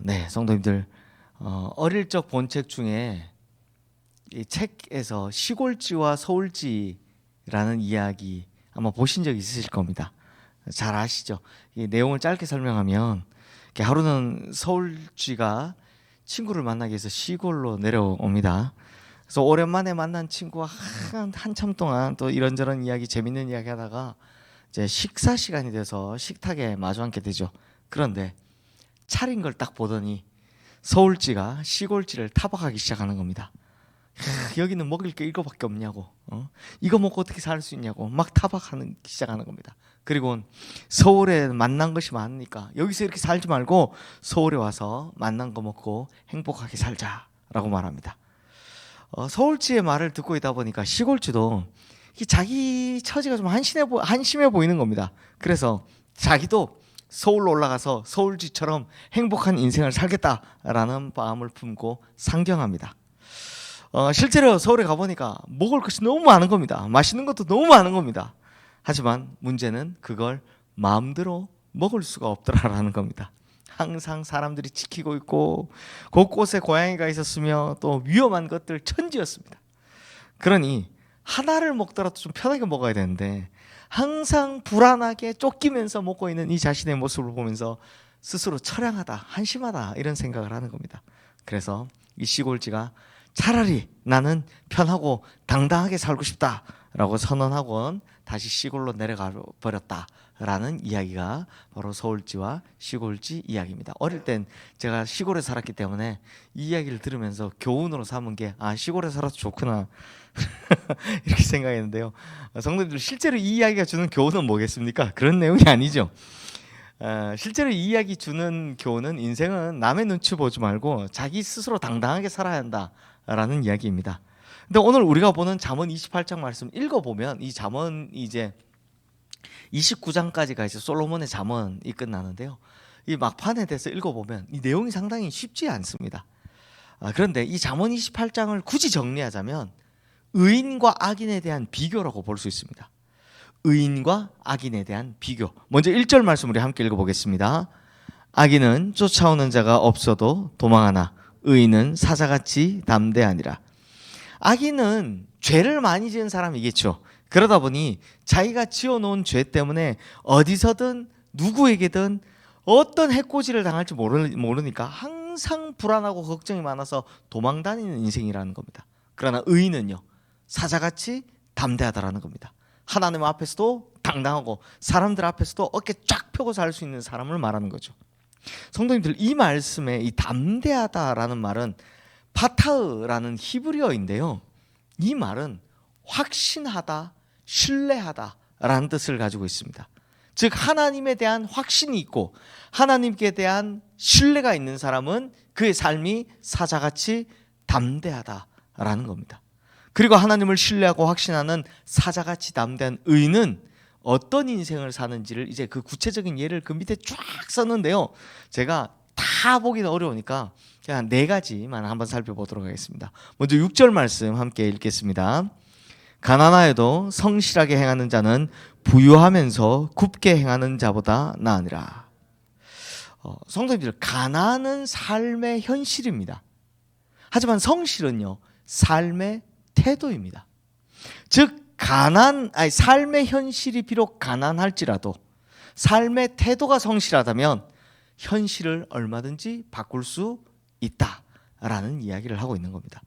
네, 성도님들, 어릴 적 본 책 중에 이 책에서 시골지와 서울지라는 이야기 아마 보신 적 있으실 겁니다. 잘 아시죠? 이 내용을 짧게 설명하면 이렇게 하루는 서울쥐가 친구를 만나기 위해서 시골로 내려옵니다. 그래서 오랜만에 만난 친구와 한참 동안 또 이런저런 이야기, 재밌는 이야기 하다가 이제 식사 시간이 돼서 식탁에 마주 앉게 되죠. 그런데 차린 걸 딱 보더니 서울쥐가 시골쥐를 타박하기 시작하는 겁니다. 여기는 먹을 게 이거밖에 없냐고, 이거 먹고 어떻게 살 수 있냐고 막 타박하는 시작하는 겁니다. 그리고 서울에 만난 것이 많으니까 여기서 이렇게 살지 말고 서울에 와서 만난 거 먹고 행복하게 살자라고 말합니다. 서울쥐의 말을 듣고 있다 보니까 시골쥐도 자기 처지가 좀 한심해 보이는 겁니다. 그래서 자기도 서울로 올라가서 서울쥐처럼 행복한 인생을 살겠다라는 마음을 품고 상경합니다. 실제로 서울에 가보니까 먹을 것이 너무 많은 겁니다. 맛있는 것도 너무 많은 겁니다. 하지만 문제는 그걸 마음대로 먹을 수가 없더라라는 겁니다. 항상 사람들이 지키고 있고 곳곳에 고양이가 있었으며 또 위험한 것들 천지였습니다. 그러니 하나를 먹더라도 좀 편하게 먹어야 되는데 항상 불안하게 쫓기면서 먹고 있는 이 자신의 모습을 보면서 스스로 처량하다, 한심하다 이런 생각을 하는 겁니다. 그래서 이 시골쥐가 차라리 나는 편하고 당당하게 살고 싶다라고 선언하곤 다시 시골로 내려가 버렸다라는 이야기가 바로 서울쥐와 시골쥐 이야기입니다. 어릴 땐 제가 시골에 살았기 때문에 이 이야기를 들으면서 교훈으로 삼은 게 시골에 살아도 좋구나 이렇게 생각했는데요. 성도님들, 실제로 이 이야기가 주는 교훈은 뭐겠습니까? 그런 내용이 아니죠. 실제로 이 이야기 주는 교훈은 인생은 남의 눈치 보지 말고 자기 스스로 당당하게 살아야 한다라는 이야기입니다. 근데 오늘 우리가 보는 잠언 28장 말씀 읽어보면 이 잠언 이제 29장까지가 이제 솔로몬의 잠언이 끝나는데요. 이 막판에 대해서 읽어보면 이 내용이 상당히 쉽지 않습니다. 그런데 이 잠언 28장을 굳이 정리하자면 의인과 악인에 대한 비교라고 볼 수 있습니다. 의인과 악인에 대한 비교. 먼저 1절 말씀 우리 함께 읽어보겠습니다. 악인은 쫓아오는 자가 없어도 도망하나 의인은 사자같이 담대하니라. 악인은 죄를 많이 지은 사람이겠죠. 그러다 보니 자기가 지어놓은 죄 때문에 어디서든 누구에게든 어떤 해코지를 당할지 모르니까 항상 불안하고 걱정이 많아서 도망다니는 인생이라는 겁니다. 그러나 의인은요, 사자같이 담대하다라는 겁니다. 하나님 앞에서도 당당하고 사람들 앞에서도 어깨 쫙 펴고 살 수 있는 사람을 말하는 거죠. 성도님들, 이 말씀에 이 담대하다라는 말은 바타흐라는 히브리어인데요. 이 말은 확신하다, 신뢰하다라는 뜻을 가지고 있습니다. 즉 하나님에 대한 확신이 있고 하나님께 대한 신뢰가 있는 사람은 그의 삶이 사자같이 담대하다라는 겁니다. 그리고 하나님을 신뢰하고 확신하는 사자같이 담대한 의인은 어떤 인생을 사는지를 이제 그 구체적인 예를 그 밑에 쫙 썼는데요. 제가 다 보기는 어려우니까 그냥 4가지만 한번 살펴보도록 하겠습니다. 먼저 6절 말씀 함께 읽겠습니다. 가난하여도 성실하게 행하는 자는 부유하면서 굽게 행하는 자보다 나으니라. 성도님들, 가난은 삶의 현실입니다. 하지만 성실은요, 삶의 태도입니다. 즉 삶의 현실이 비록 가난할지라도 삶의 태도가 성실하다면 현실을 얼마든지 바꿀 수 있다라는 이야기를 하고 있는 겁니다.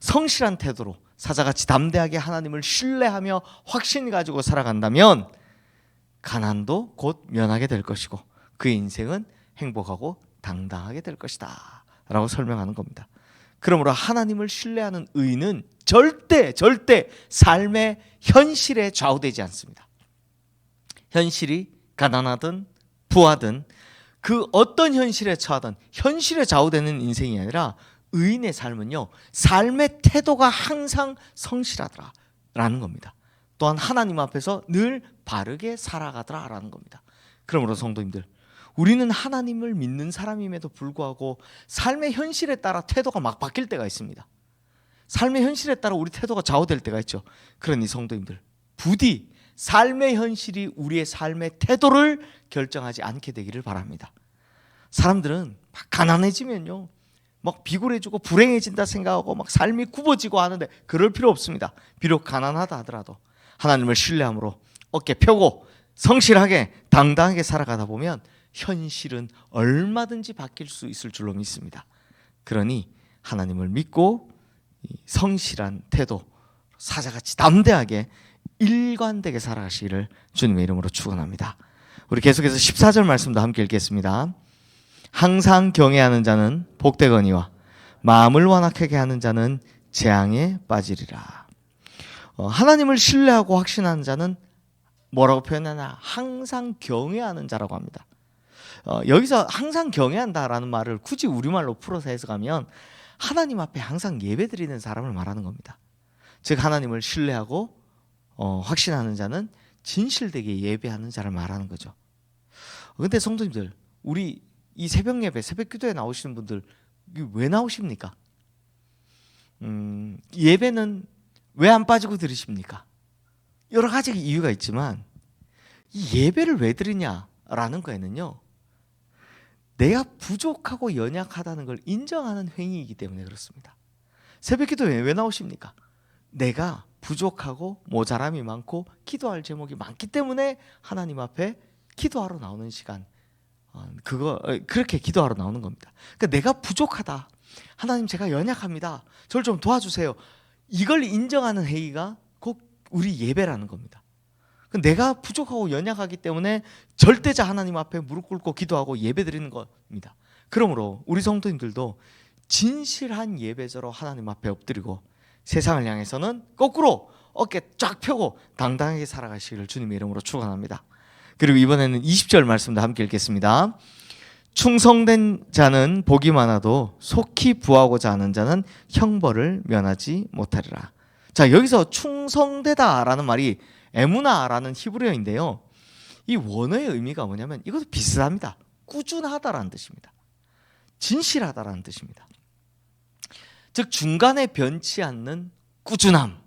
성실한 태도로 사자같이 담대하게 하나님을 신뢰하며 확신 가지고 살아간다면 가난도 곧 면하게 될 것이고 그의 인생은 행복하고 당당하게 될 것이다 라고 설명하는 겁니다. 그러므로 하나님을 신뢰하는 의인은 절대 삶의 현실에 좌우되지 않습니다. 현실이 가난하든 부하든 그 어떤 현실에 처하든 현실에 좌우되는 인생이 아니라 의인의 삶은요, 삶의 태도가 항상 성실하더라라는 겁니다. 또한 하나님 앞에서 늘 바르게 살아가더라라는 겁니다. 그러므로 성도님들, 우리는 하나님을 믿는 사람임에도 불구하고 삶의 현실에 따라 태도가 막 바뀔 때가 있습니다. 삶의 현실에 따라 우리 태도가 좌우될 때가 있죠. 그러니 성도님들, 부디 삶의 현실이 우리의 삶의 태도를 결정하지 않게 되기를 바랍니다. 사람들은 막 가난해지면요, 막 비굴해지고 불행해진다 생각하고 막 삶이 굽어지고 하는데 그럴 필요 없습니다. 비록 가난하다 하더라도 하나님을 신뢰함으로 어깨 펴고 성실하게 당당하게 살아가다 보면 현실은 얼마든지 바뀔 수 있을 줄로 믿습니다. 그러니 하나님을 믿고 성실한 태도, 사자같이 담대하게 일관되게 살아가시기를 주님의 이름으로 축원합니다. 우리 계속해서 14절 말씀도 함께 읽겠습니다. 항상 경외하는 자는 복되거니와 마음을 완악하게 하는 자는 재앙에 빠지리라. 하나님을 신뢰하고 확신하는 자는 뭐라고 표현하나? 항상 경외하는 자라고 합니다. 여기서 항상 경외한다라는 말을 굳이 우리말로 풀어서 해석하면 하나님 앞에 항상 예배드리는 사람을 말하는 겁니다. 즉 하나님을 신뢰하고 확신하는 자는 진실되게 예배하는 자를 말하는 거죠. 그런데 성도님들, 우리 이 새벽 예배, 새벽 기도에 나오시는 분들 왜 나오십니까? 예배는 왜 안 빠지고 드리십니까? 여러 가지 이유가 있지만 이 예배를 왜 드리냐라는 거에는요, 내가 부족하고 연약하다는 걸 인정하는 행위이기 때문에 그렇습니다. 새벽 기도에 왜 나오십니까? 내가 부족하고 모자람이 많고 기도할 제목이 많기 때문에 하나님 앞에 기도하러 나오는 시간, 그렇게 기도하러 나오는 겁니다. 그러니까 내가 부족하다, 하나님 제가 연약합니다, 저를 좀 도와주세요, 이걸 인정하는 행위가 곧 우리 예배라는 겁니다. 내가 부족하고 연약하기 때문에 절대자 하나님 앞에 무릎 꿇고 기도하고 예배드리는 겁니다. 그러므로 우리 성도님들도 진실한 예배자로 하나님 앞에 엎드리고 세상을 향해서는 거꾸로 어깨 쫙 펴고 당당하게 살아가시기를 주님의 이름으로 축원합니다. 그리고 이번에는 20절 말씀도 함께 읽겠습니다. 충성된 자는 복이 많아도 속히 부하고자 하는 자는 형벌을 면하지 못하리라. 자, 여기서 충성되다라는 말이 에무나라는 히브리어인데요, 이 원어의 의미가 뭐냐면 이것도 비슷합니다. 꾸준하다라는 뜻입니다. 진실하다라는 뜻입니다. 즉 중간에 변치 않는 꾸준함,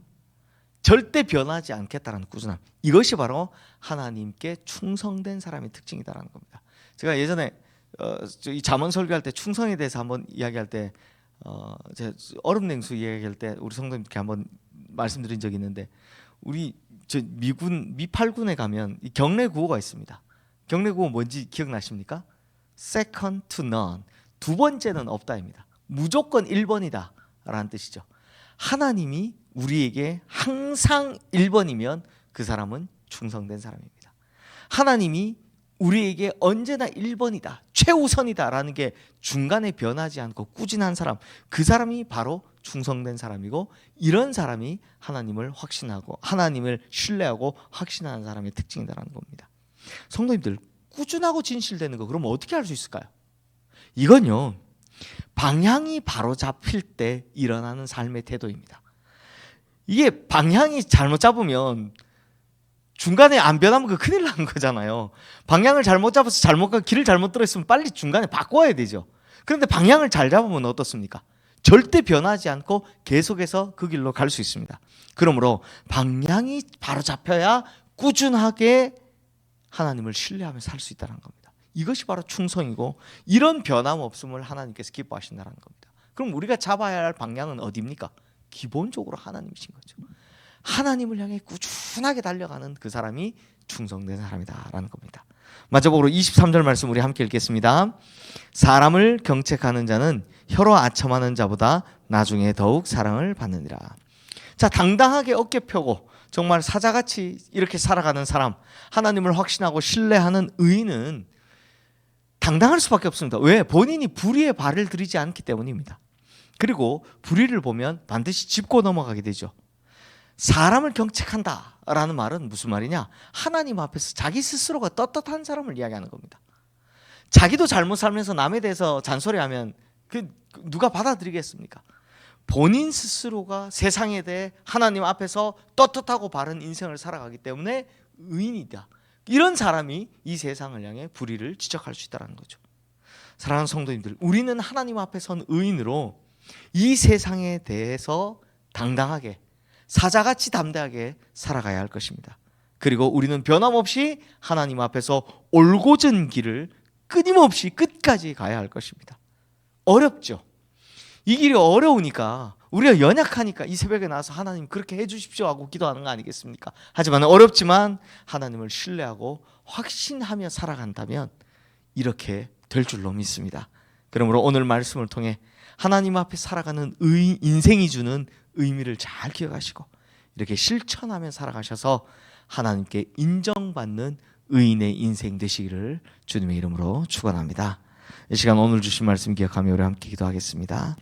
절대 변하지 않겠다라는 꾸준함, 이것이 바로 하나님께 충성된 사람의 특징이다라는 겁니다. 제가 예전에 이 잠언 설교할 때 충성에 대해서 한번 이야기할 때 제가 얼음냉수 이야기할 때 우리 성도님께 한번 말씀드린 적이 있는데, 우리 저 미 8군에 가면 이 경례 구호가 있습니다. 경례 구호 뭔지 기억나십니까? Second to none, 두 번째는 없다입니다. 무조건 1번이다 라는 뜻이죠. 하나님이 우리에게 항상 1번이면 그 사람은 충성된 사람입니다. 하나님이 우리에게 언제나 1번이다, 최우선이다 라는 게 중간에 변하지 않고 꾸준한 사람, 그 사람이 바로 충성된 사람이고, 이런 사람이 하나님을 확신하고 하나님을 신뢰하고 확신하는 사람의 특징이라는 겁니다. 성도님들, 꾸준하고 진실되는 거 그럼 어떻게 할 수 있을까요? 이건요, 방향이 바로 잡힐 때 일어나는 삶의 태도입니다. 이게 방향이 잘못 잡으면 중간에 안 변하면 그 큰일 나는 거잖아요. 방향을 잘못 잡아서 길을 잘못 들어있으면 빨리 중간에 바꿔야 되죠. 그런데 방향을 잘 잡으면 어떻습니까? 절대 변하지 않고 계속해서 그 길로 갈 수 있습니다. 그러므로 방향이 바로 잡혀야 꾸준하게 하나님을 신뢰하며 살 수 있다는 겁니다. 이것이 바로 충성이고, 이런 변함없음을 하나님께서 기뻐하신다는 겁니다. 그럼 우리가 잡아야 할 방향은 어디입니까? 기본적으로 하나님이신 거죠. 하나님을 향해 꾸준하게 달려가는 그 사람이 충성된 사람이다라는 겁니다. 마지막으로 23절 말씀 우리 함께 읽겠습니다. 사람을 경책하는 자는 혀로 아첨하는 자보다 나중에 더욱 사랑을 받느니라. 자, 당당하게 어깨 펴고 정말 사자같이 이렇게 살아가는 사람, 하나님을 확신하고 신뢰하는 의인은 당당할 수밖에 없습니다. 왜? 본인이 불의에 발을 들이지 않기 때문입니다. 그리고 불의를 보면 반드시 짚고 넘어가게 되죠. 사람을 경책한다라는 말은 무슨 말이냐? 하나님 앞에서 자기 스스로가 떳떳한 사람을 이야기하는 겁니다. 자기도 잘못 살면서 남에 대해서 잔소리하면 누가 받아들이겠습니까? 본인 스스로가 세상에 대해 하나님 앞에서 떳떳하고 바른 인생을 살아가기 때문에 의인이다. 이런 사람이 이 세상을 향해 불의를 지적할 수 있다는 거죠. 사랑하는 성도님들, 우리는 하나님 앞에 선 의인으로 이 세상에 대해서 당당하게 사자같이 담대하게 살아가야 할 것입니다. 그리고 우리는 변함없이 하나님 앞에서 올곧은 길을 끊임없이 끝까지 가야 할 것입니다. 어렵죠. 이 길이 어려우니까, 우리가 연약하니까 이 새벽에 나와서 하나님 그렇게 해주십시오 하고 기도하는 거 아니겠습니까? 하지만 어렵지만 하나님을 신뢰하고 확신하며 살아간다면 이렇게 될 줄로 믿습니다. 그러므로 오늘 말씀을 통해 하나님 앞에 살아가는 인생이 주는 의미를 잘 기억하시고 이렇게 실천하며 살아가셔서 하나님께 인정받는 의인의 인생 되시기를 주님의 이름으로 축원합니다. 이 시간 오늘 주신 말씀 기억하며 우리 함께 기도하겠습니다.